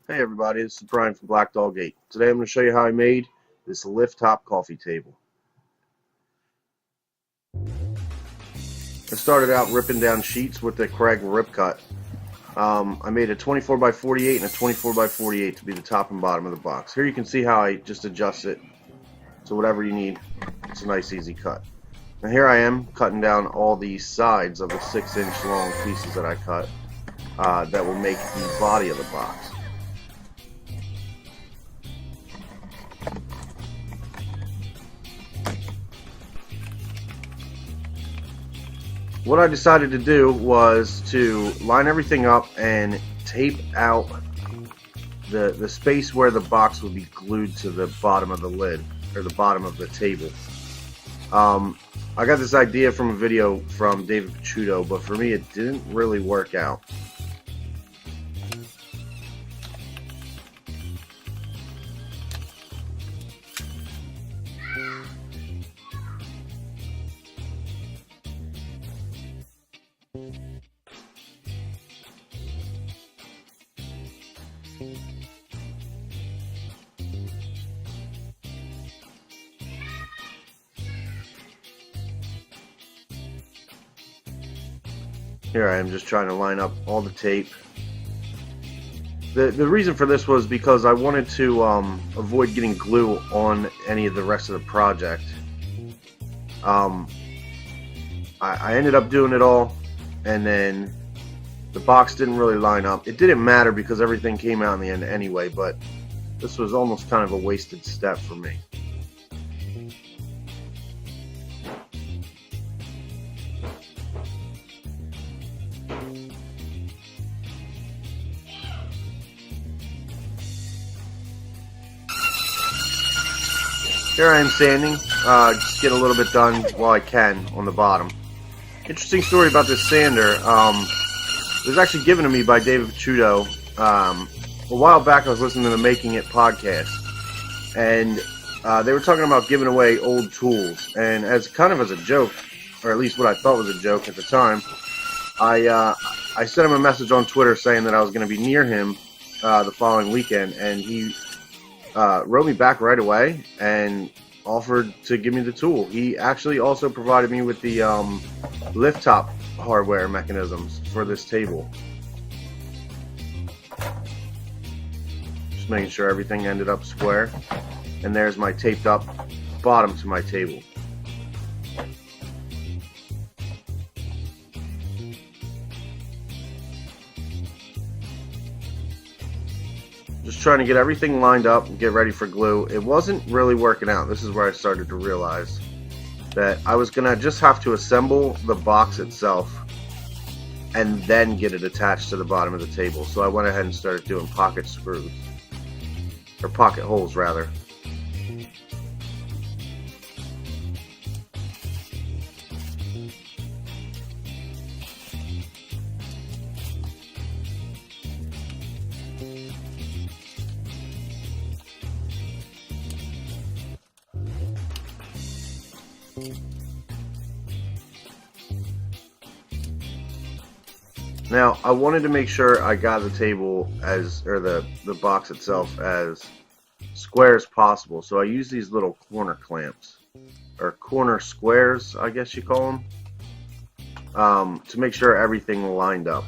Hey everybody, this is Brian from Black Dog Gate. Today I'm going to show you how I made this lift top coffee table. I started out ripping down sheets with the Craig Rip Cut. I made a 24 by 48 and a 24 by 48 to be the top and bottom of the box. Here you can see how I just adjust it to whatever you need. It's a nice easy cut. Now here I am cutting down all the sides of the 6-inch long pieces that I cut that will make the body of the box. What I decided to do was to line everything up and tape out the space where the box would be glued to the bottom of the lid, or the bottom of the table. I got this idea from a video from David Picciuto, but for me it didn't really work out. Here I am just trying to line up all the tape. The reason for this was because I wanted to avoid getting glue on any of the rest of the project. I ended up doing it all, and then the box didn't really line up. It didn't matter because everything came out in the end anyway, but this was almost kind of a wasted step for me. Here I am sanding, just get a little bit done while I can on the bottom. Interesting story about this sander. It was actually given to me by David Picciuto. A while back I was listening to the Making It podcast, and they were talking about giving away old tools. And as a joke, or at least what I thought was a joke at the time, I sent him a message on Twitter saying that I was going to be near him the following weekend, and he wrote me back right away and offered to give me the tool. He actually also provided me with the lift top hardware mechanisms for this table. Just making sure everything ended up square. And there's my taped up bottom to my table. Just trying to get everything lined up and get ready for glue. It wasn't really working out. This is where I started to realize that I was going to just have to assemble the box itself and then get it attached to the bottom of the table. So I went ahead and started doing pocket screws, or pocket holes rather. Now, I wanted to make sure I got the table the box itself as square as possible. So I use these little corner clamps, or corner squares, I guess you call them, to make sure everything lined up.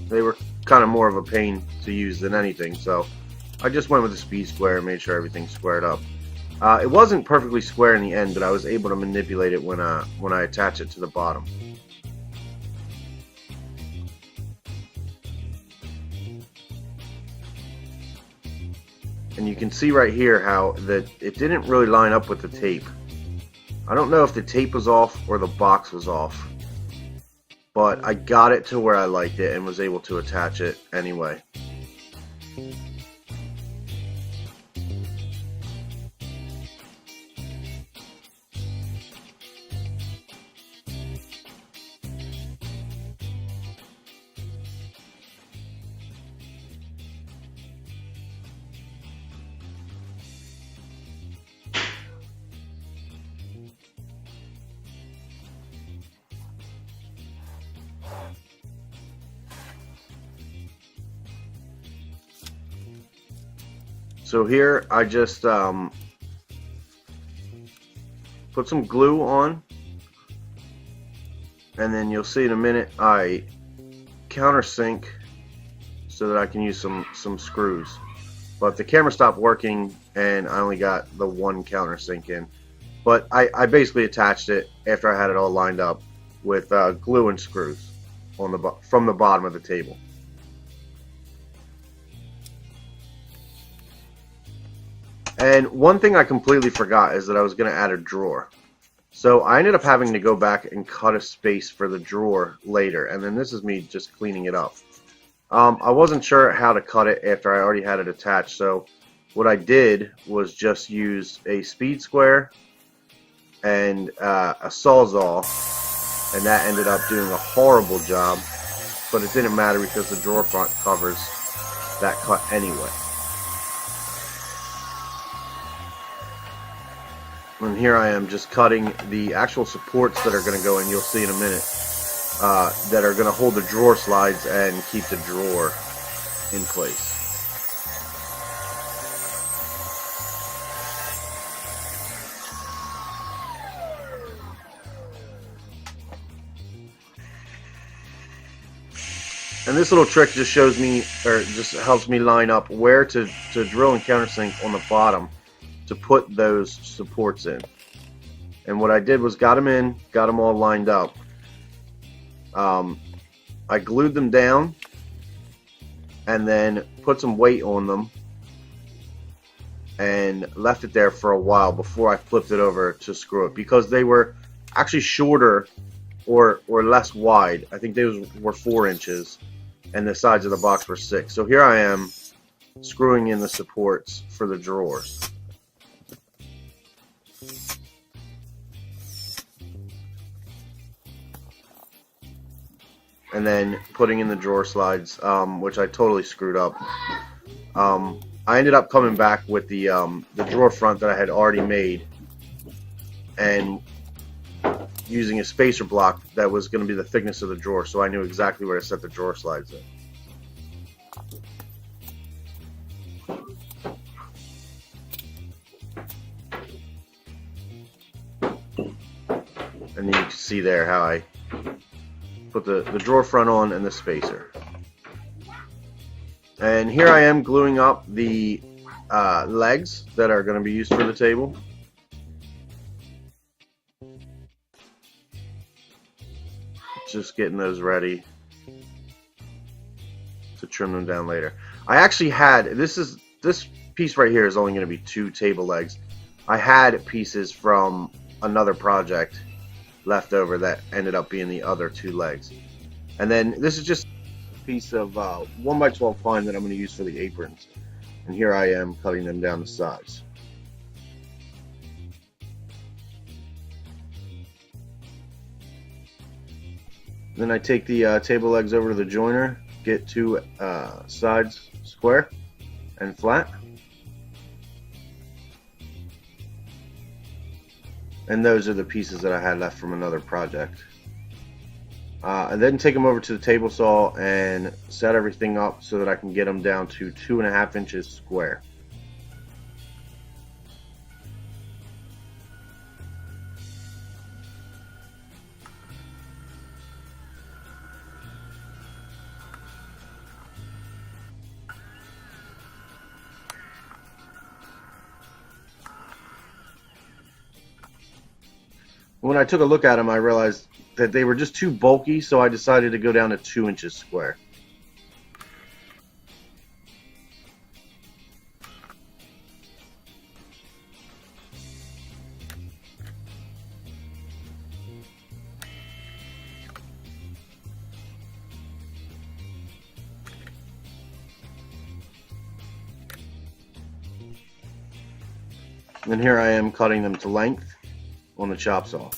They were kind of more of a pain to use than anything, so I just went with the speed square and made sure everything squared up. It wasn't perfectly square in the end, but I was able to manipulate it when I attach it to the bottom. And you can see right here how that it didn't really line up with the tape. I don't know if the tape was off or the box was off, but I got it to where I liked it and was able to attach it anyway. So here I just put some glue on, and then you'll see in a minute I countersink so that I can use some screws. But the camera stopped working and I only got the one countersink in. But I basically attached it after I had it all lined up with glue and screws on from the bottom of the table. And one thing I completely forgot is that I was going to add a drawer. So I ended up having to go back and cut a space for the drawer later, and then this is me just cleaning it up. I wasn't sure how to cut it after I already had it attached, so what I did was just use a speed square and a Sawzall, and that ended up doing a horrible job, but it didn't matter because the drawer front covers that cut anyway. And here I am just cutting the actual supports that are going to go in, you'll see in a minute, that are going to hold the drawer slides and keep the drawer in place. And this little trick just shows me, or just helps me line up where to drill and countersink on the bottom to put those supports in. And what I did was got them all lined up. I glued them down and then put some weight on them and left it there for a while before I flipped it over to screw it, because they were actually shorter or less wide. I think those were 4 inches and the sides of the box were 6. So here I am screwing in the supports for the drawers. And then putting in the drawer slides, which I totally screwed up. I ended up coming back with the drawer front that I had already made and using a spacer block that was going to be the thickness of the drawer, so I knew exactly where to set the drawer slides in. And you can see there how I put the drawer front on and the spacer. And here I am gluing up the legs that are going to be used for the table. Just getting those ready to trim them down later. I actually had, this piece right here is only going to be 2 table legs. I had pieces from another project left over that ended up being the other 2 legs. And then this is just a piece of 1x12 pine that I'm going to use for the aprons. And here I am cutting them down to size. Then I take the table legs over to the joiner, get 2 sides square and flat. And those are the pieces that I had left from another project. And then take them over to the table saw and set everything up so that I can get them down to 2.5 inches square. When I took a look at them, I realized that they were just too bulky, so I decided to go down to 2 inches square. And here I am cutting them to length on the chop saw.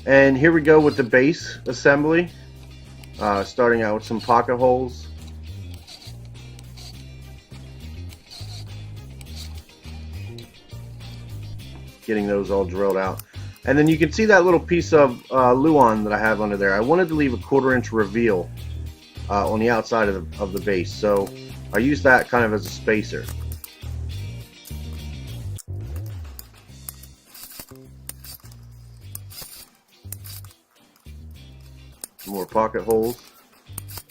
And here we go with the base assembly, starting out with some pocket holes. getting those all drilled out. And then you can see that little piece of Luan that I have under there. I wanted to leave a 1/4 inch reveal on the outside of the base, so I used that kind of as a spacer. More pocket holes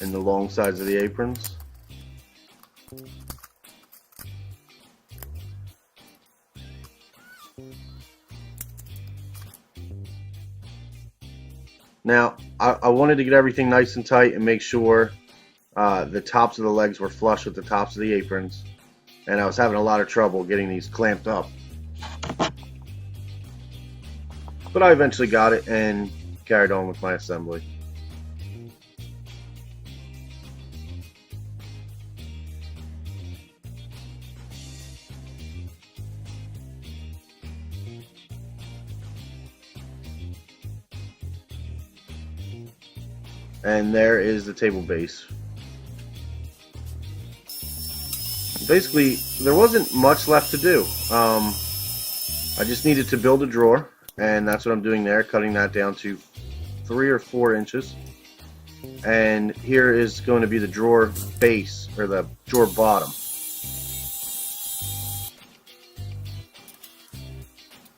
in the long sides of the aprons. Now, I wanted to get everything nice and tight and make sure the tops of the legs were flush with the tops of the aprons, and I was having a lot of trouble getting these clamped up. But I eventually got it and carried on with my assembly. And there is the table base. Basically, there wasn't much left to do. I just needed to build a drawer, and that's what I'm doing there, cutting that down to 3 or 4 inches. And here is going to be the drawer base, or the drawer bottom.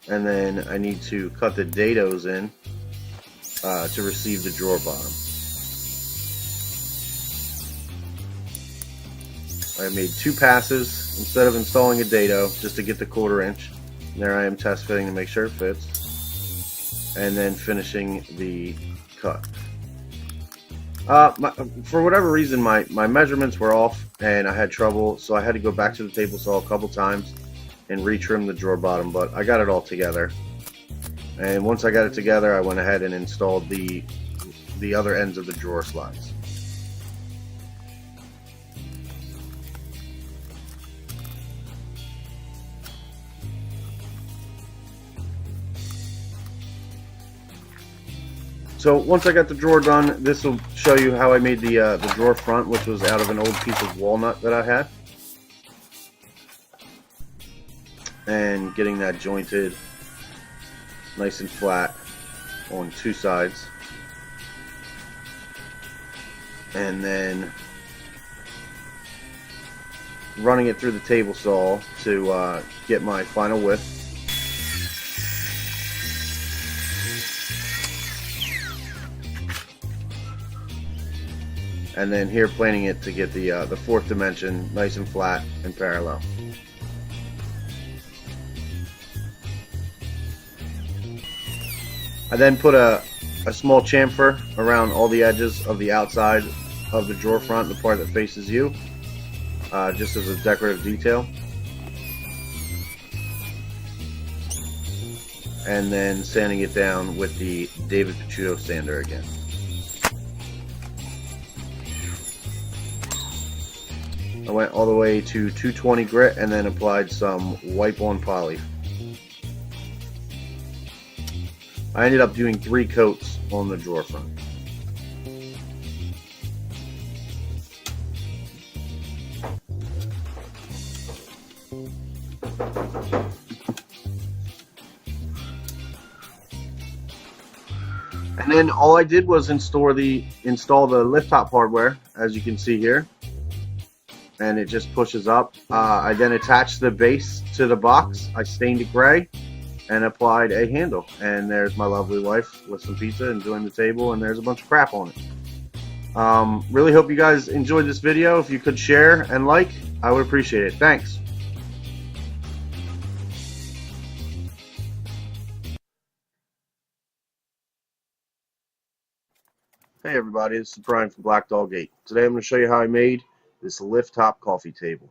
And then I need to cut the dados in to receive the drawer bottom. I made 2 passes instead of installing a dado just to get the 1/4 inch. And there I am test fitting to make sure it fits, and then finishing the cut. For whatever reason, my measurements were off and I had trouble, so I had to go back to the table saw a couple times and retrim the drawer bottom, but I got it all together. And once I got it together, I went ahead and installed the other ends of the drawer slides. So once I got the drawer done, this will show you how I made the drawer front, which was out of an old piece of walnut that I had. And getting that jointed nice and flat on 2 sides. And then running it through the table saw to get my final width. And then here planing it to get the 4th dimension nice and flat and parallel. I then put a small chamfer around all the edges of the outside of the drawer front, the part that faces you, just as a decorative detail. And then sanding it down with the David Picciuto sander again. I went all the way to 220 grit and then applied some wipe-on poly. I ended up doing 3 coats on the drawer front. And then all I did was install the lift top hardware, as you can see here. And it just pushes up. I then attached the base to the box. I stained it gray and applied a handle. And there's my lovely wife with some pizza enjoying the table, and there's a bunch of crap on it. Really hope you guys enjoyed this video. If you could share and like, I would appreciate it. Thanks. Hey everybody, this is Brian from Black Dog Gate. Today I'm going to show you how I made this lift top coffee table.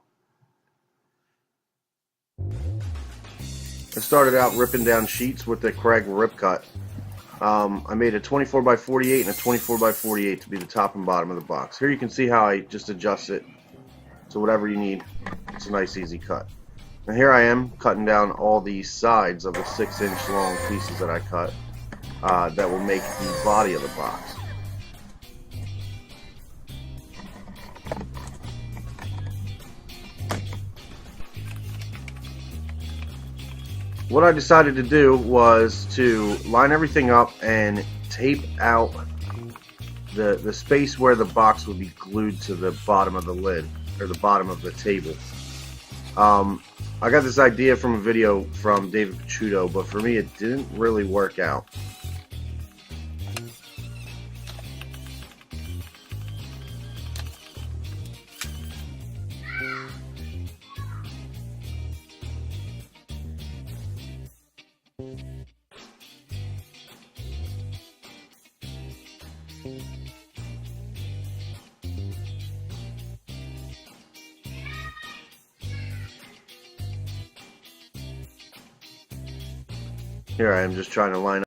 I started out ripping down sheets with the Craig Rip Cut. I made a 24 by 48 and a 24 by 48 to be the top and bottom of the box. Here you can see how I just adjust it to whatever you need. It's a nice easy cut. Now here I am cutting down all the sides of the 6-inch long pieces that I cut that will make the body of the box. what I decided to do was to line everything up and tape out the space where the box would be glued to the bottom of the lid, or the bottom of the table. I got this idea from a video from David Picciuto, but for me it didn't really work out. Here I am just trying to line